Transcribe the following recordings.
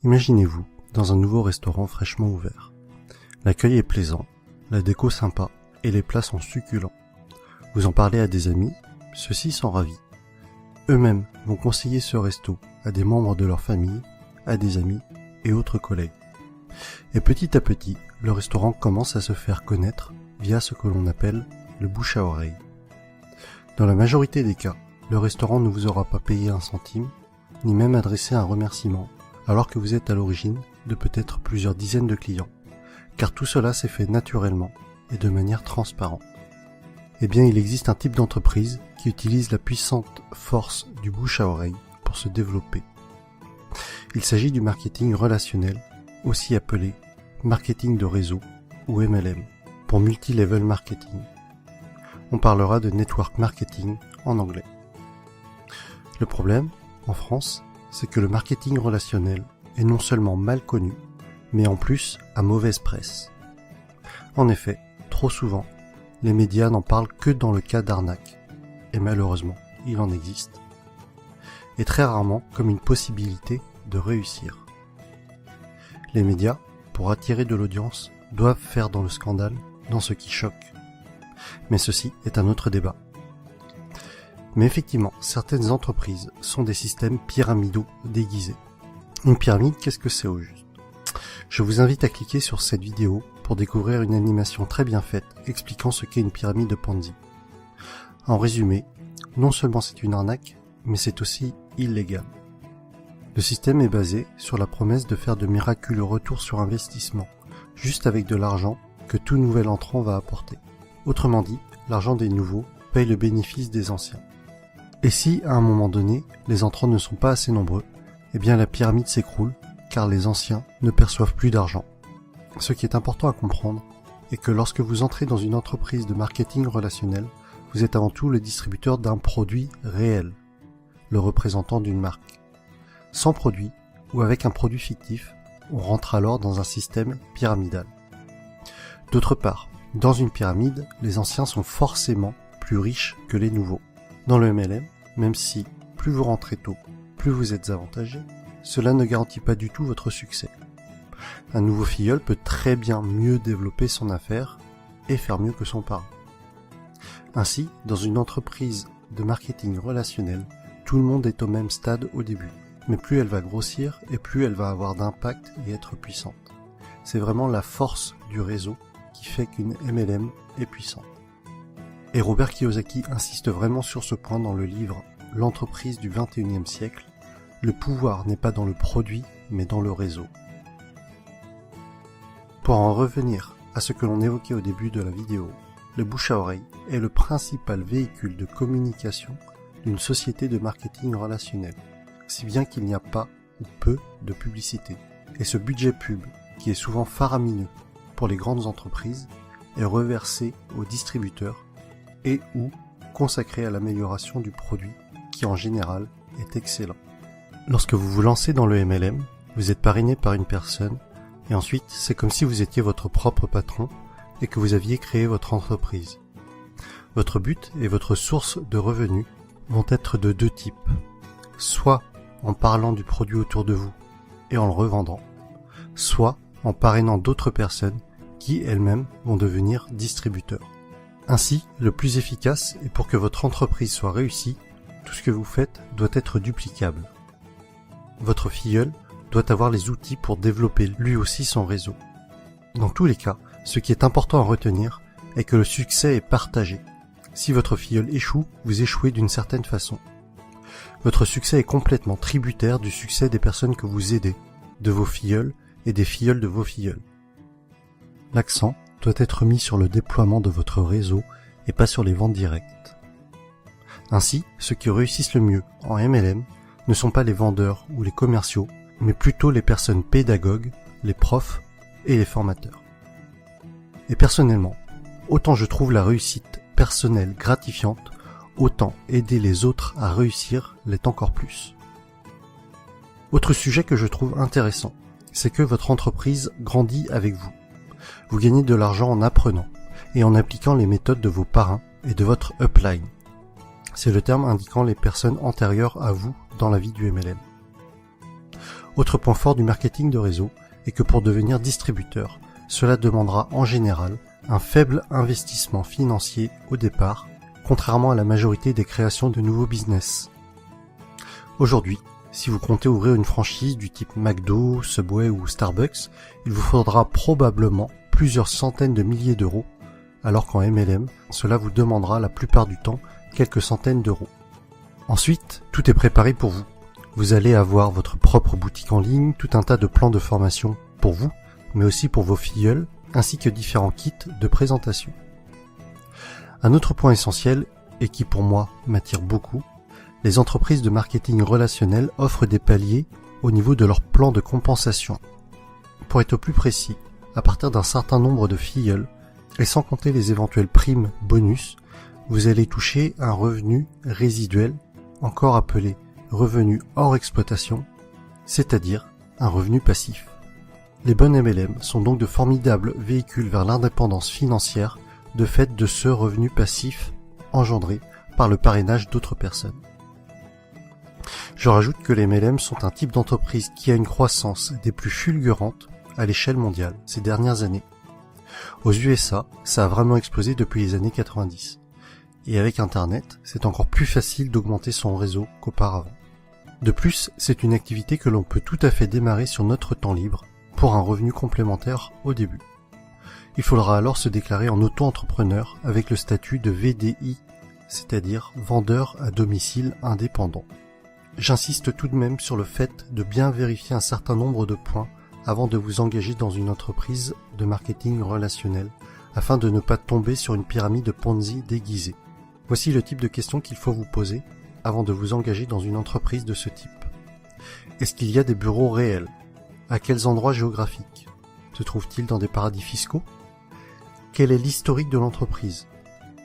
Imaginez-vous dans un nouveau restaurant fraîchement ouvert. L'accueil est plaisant, la déco sympa et les plats sont succulents. Vous en parlez à des amis, ceux-ci sont ravis. Eux-mêmes vont conseiller ce resto à des membres de leur famille, à des amis et autres collègues. Et petit à petit, le restaurant commence à se faire connaître via ce que l'on appelle le bouche à oreille. Dans la majorité des cas, le restaurant ne vous aura pas payé un centime, ni même adressé un remerciement, alors que vous êtes à l'origine de peut-être plusieurs dizaines de clients, car tout cela s'est fait naturellement et de manière transparente. Eh bien, il existe un type d'entreprise qui utilise la puissante force du bouche à oreille pour se développer. Il s'agit du marketing relationnel, aussi appelé marketing de réseau ou MLM, pour multi-level marketing. On parlera de network marketing en anglais. Le problème, en France, c'est que le marketing relationnel est non seulement mal connu, mais en plus à mauvaise presse. En effet, trop souvent, les médias n'en parlent que dans le cas d'arnaque, et malheureusement, il en existe, et très rarement comme une possibilité de réussir. Les médias, pour attirer de l'audience, doivent faire dans le scandale, dans ce qui choque. Mais ceci est un autre débat. Mais effectivement, certaines entreprises sont des systèmes pyramidaux déguisés. Une pyramide, qu'est-ce que c'est au juste? Je vous invite à cliquer sur cette vidéo pour découvrir une animation très bien faite expliquant ce qu'est une pyramide de Ponzi. En résumé, non seulement c'est une arnaque, mais c'est aussi illégal. Le système est basé sur la promesse de faire de miraculeux retours sur investissement, juste avec de l'argent que tout nouvel entrant va apporter. Autrement dit, l'argent des nouveaux paye le bénéfice des anciens. Et si, à un moment donné, les entrants ne sont pas assez nombreux, eh bien la pyramide s'écroule, car les anciens ne perçoivent plus d'argent. Ce qui est important à comprendre est que lorsque vous entrez dans une entreprise de marketing relationnel, vous êtes avant tout le distributeur d'un produit réel, le représentant d'une marque. Sans produit, ou avec un produit fictif, on rentre alors dans un système pyramidal. D'autre part, dans une pyramide, les anciens sont forcément plus riches que les nouveaux. Dans le MLM, même si plus vous rentrez tôt, plus vous êtes avantagé, cela ne garantit pas du tout votre succès. Un nouveau filleul peut très bien mieux développer son affaire et faire mieux que son parent. Ainsi, dans une entreprise de marketing relationnel, tout le monde est au même stade au début, mais plus elle va grossir et plus elle va avoir d'impact et être puissante. C'est vraiment la force du réseau qui fait qu'une MLM est puissante. Et Robert Kiyosaki insiste vraiment sur ce point dans le livre « L'entreprise du XXIe siècle ». Le pouvoir n'est pas dans le produit, mais dans le réseau. Pour en revenir à ce que l'on évoquait au début de la vidéo, le bouche à oreille est le principal véhicule de communication d'une société de marketing relationnel, si bien qu'il n'y a pas ou peu de publicité. Et ce budget pub, qui est souvent faramineux pour les grandes entreprises, est reversé aux distributeurs et ou consacré à l'amélioration du produit qui en général est excellent. Lorsque vous vous lancez dans le MLM, vous êtes parrainé par une personne et ensuite c'est comme si vous étiez votre propre patron et que vous aviez créé votre entreprise. Votre but et votre source de revenus vont être de deux types, soit en parlant du produit autour de vous et en le revendant, soit en parrainant d'autres personnes qui elles-mêmes vont devenir distributeurs. Ainsi, le plus efficace et pour que votre entreprise soit réussie, tout ce que vous faites doit être duplicable. Votre filleul doit avoir les outils pour développer lui aussi son réseau. Dans tous les cas, ce qui est important à retenir est que le succès est partagé. Si votre filleul échoue, vous échouez d'une certaine façon. Votre succès est complètement tributaire du succès des personnes que vous aidez, de vos filleuls et des filleuls de vos filleuls. L'accent doit être mis sur le déploiement de votre réseau et pas sur les ventes directes. Ainsi, ceux qui réussissent le mieux en MLM ne sont pas les vendeurs ou les commerciaux, mais plutôt les personnes pédagogues, les profs et les formateurs. Et personnellement, autant je trouve la réussite personnelle gratifiante, autant aider les autres à réussir l'est encore plus. Autre sujet que je trouve intéressant, c'est que votre entreprise grandit avec vous. Vous gagnez de l'argent en apprenant et en appliquant les méthodes de vos parrains et de votre upline. C'est le terme indiquant les personnes antérieures à vous dans la vie du MLM. Autre point fort du marketing de réseau est que pour devenir distributeur, cela demandera en général un faible investissement financier au départ, contrairement à la majorité des créations de nouveaux business. Aujourd'hui, si vous comptez ouvrir une franchise du type McDo, Subway ou Starbucks, il vous faudra probablement plusieurs centaines de milliers d'euros, alors qu'en MLM, cela vous demandera la plupart du temps quelques centaines d'euros. Ensuite, tout est préparé pour vous. Vous allez avoir votre propre boutique en ligne, tout un tas de plans de formation pour vous, mais aussi pour vos filleuls, ainsi que différents kits de présentation. Un autre point essentiel, et qui pour moi m'attire beaucoup, les entreprises de marketing relationnel offrent des paliers au niveau de leur plan de compensation. Pour être plus précis, à partir d'un certain nombre de filleuls, et sans compter les éventuelles primes bonus, vous allez toucher un revenu résiduel, encore appelé revenu hors exploitation, c'est-à-dire un revenu passif. Les bonnes MLM sont donc de formidables véhicules vers l'indépendance financière de fait de ce revenu passif engendré par le parrainage d'autres personnes. Je rajoute que les MLM sont un type d'entreprise qui a une croissance des plus fulgurantes à l'échelle mondiale ces dernières années. Aux USA, ça a vraiment explosé depuis les années 90. Et avec Internet, c'est encore plus facile d'augmenter son réseau qu'auparavant. De plus, c'est une activité que l'on peut tout à fait démarrer sur notre temps libre pour un revenu complémentaire au début. Il faudra alors se déclarer en auto-entrepreneur avec le statut de VDI, c'est-à-dire vendeur à domicile indépendant. J'insiste tout de même sur le fait de bien vérifier un certain nombre de points avant de vous engager dans une entreprise de marketing relationnel, afin de ne pas tomber sur une pyramide Ponzi déguisée. Voici le type de questions qu'il faut vous poser avant de vous engager dans une entreprise de ce type. Est-ce qu'il y a des bureaux réels? À quels endroits géographiques? Se trouve-t-il dans des paradis fiscaux? Quel est l'historique de l'entreprise?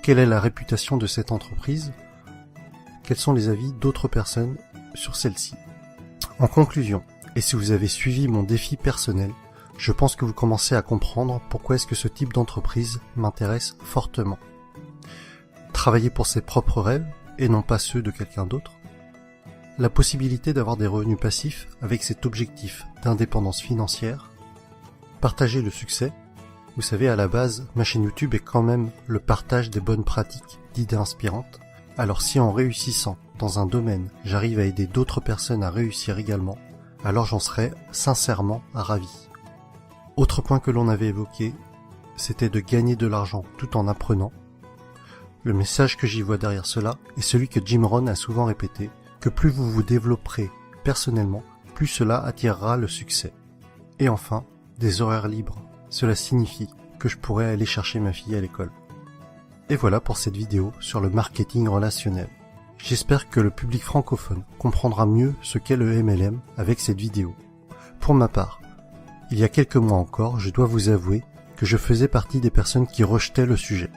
Quelle est la réputation de cette entreprise? Quels sont les avis d'autres personnes sur celle-ci? En conclusion, et si vous avez suivi mon défi personnel, je pense que vous commencez à comprendre pourquoi est-ce que ce type d'entreprise m'intéresse fortement. Travailler pour ses propres rêves et non pas ceux de quelqu'un d'autre. La possibilité d'avoir des revenus passifs avec cet objectif d'indépendance financière. Partager le succès. Vous savez, à la base, ma chaîne YouTube est quand même le partage des bonnes pratiques, d'idées inspirantes. Alors si en réussissant dans un domaine, j'arrive à aider d'autres personnes à réussir également, alors j'en serais sincèrement ravi. Autre point que l'on avait évoqué, c'était de gagner de l'argent tout en apprenant. Le message que j'y vois derrière cela est celui que Jim Rohn a souvent répété, que plus vous vous développerez personnellement, plus cela attirera le succès. Et enfin, des horaires libres. Cela signifie que je pourrais aller chercher ma fille à l'école. Et voilà pour cette vidéo sur le marketing relationnel. J'espère que le public francophone comprendra mieux ce qu'est le MLM avec cette vidéo. Pour ma part, il y a quelques mois encore, je dois vous avouer que je faisais partie des personnes qui rejetaient le sujet,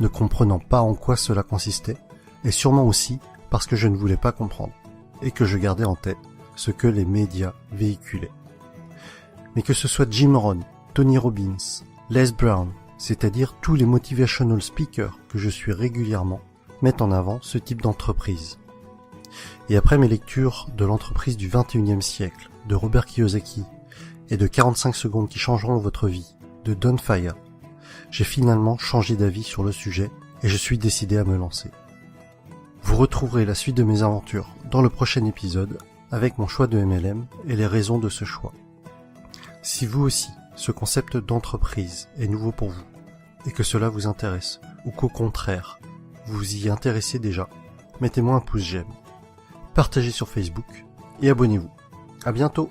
ne comprenant pas en quoi cela consistait, et sûrement aussi parce que je ne voulais pas comprendre, et que je gardais en tête ce que les médias véhiculaient. Mais que ce soit Jim Rohn, Tony Robbins, Les Brown, c'est-à-dire tous les motivational speakers que je suis régulièrement, mettent en avant ce type d'entreprise. Et après mes lectures de l'entreprise du 21e siècle, de Robert Kiyosaki, et de 45 secondes qui changeront votre vie, de Don Faya, j'ai finalement changé d'avis sur le sujet et je suis décidé à me lancer. Vous retrouverez la suite de mes aventures dans le prochain épisode avec mon choix de MLM et les raisons de ce choix. Si vous aussi, ce concept d'entreprise est nouveau pour vous et que cela vous intéresse ou qu'au contraire, vous y intéressez déjà, mettez-moi un pouce j'aime, partagez sur Facebook et abonnez-vous. À bientôt!